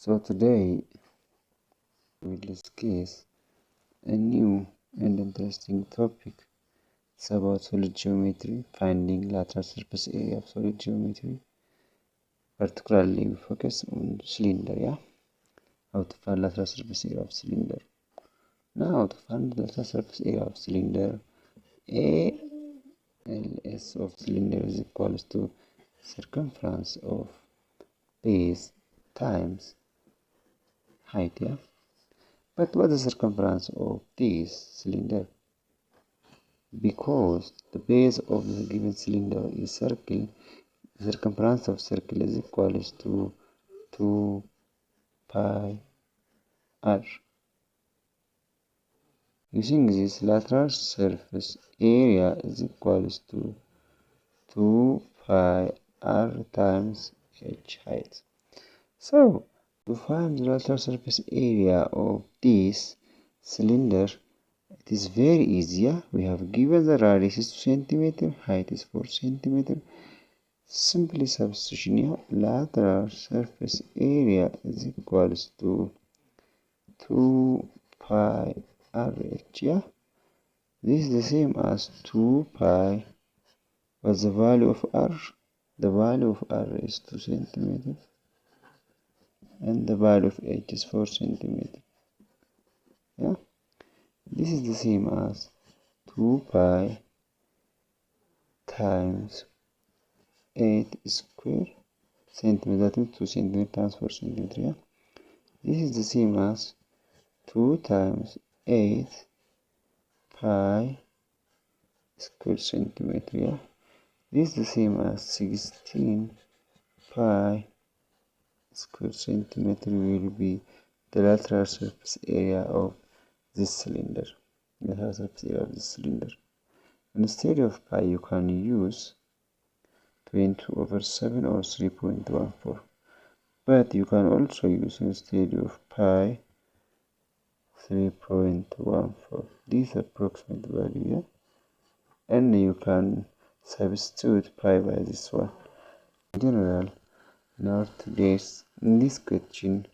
So today we'll discuss a new and interesting topic. It's about solid geometry, finding lateral surface area of solid geometry. Particularly we focus on cylinder, how to find lateral surface area of cylinder. Now to find the lateral surface area of cylinder, ALS of cylinder is equals to circumference of base times height, But what is the circumference of this cylinder? Because the base of the given cylinder is circle, the circumference of circle is equal to 2 pi r. Using this, lateral surface area is equal to 2 pi r times h height. So, to find the lateral surface area of this cylinder, it is very easy. We have given the radius is 2 centimeter, height is 4 centimeter. Simply substitution, lateral surface area is equals to 2 pi rh, This is the same as 2 pi. What's the value of r? The value of r is 2 centimeter. And the value of h is 4 centimeter. This is the same as 2 pi times 8 square centimeter. That means 2 centimeter times 4 centimeter. This is the same as 2 times 8 pi square centimeter. This is the same as 16 pi square centimeter will be the lateral surface area of this cylinder. Lateral surface area of this cylinder. Instead of pi, you can use 20/7 or 3.14. But you can also use instead of pi 3.14. This approximate value, and you can substitute pi by this one. In general, in this question,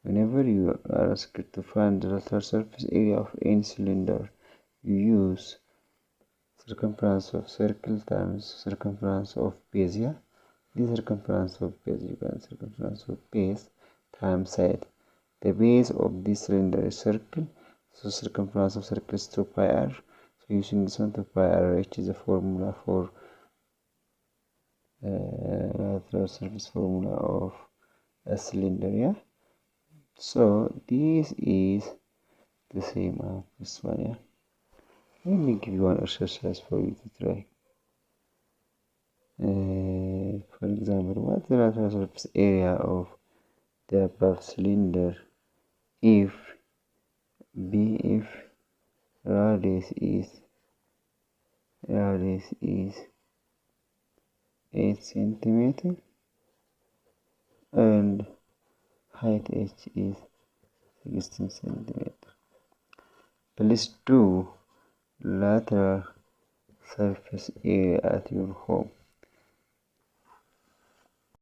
whenever you are asked to find the lateral surface area of any cylinder, you use circumference of circle times circumference of base, The circumference of base, circumference of base times side. The base of this cylinder is circle, so circumference of circle is 2 pi r. So using this one, 2 pi r, which is the formula for lateral surface formula of a cylinder, So this is the same as this one, Let me give you one exercise for you to try. For example, what is the lateral surface area of the above cylinder if radius is 8 centimeter and height h is 16 centimeter. Please do lateral surface area at your home.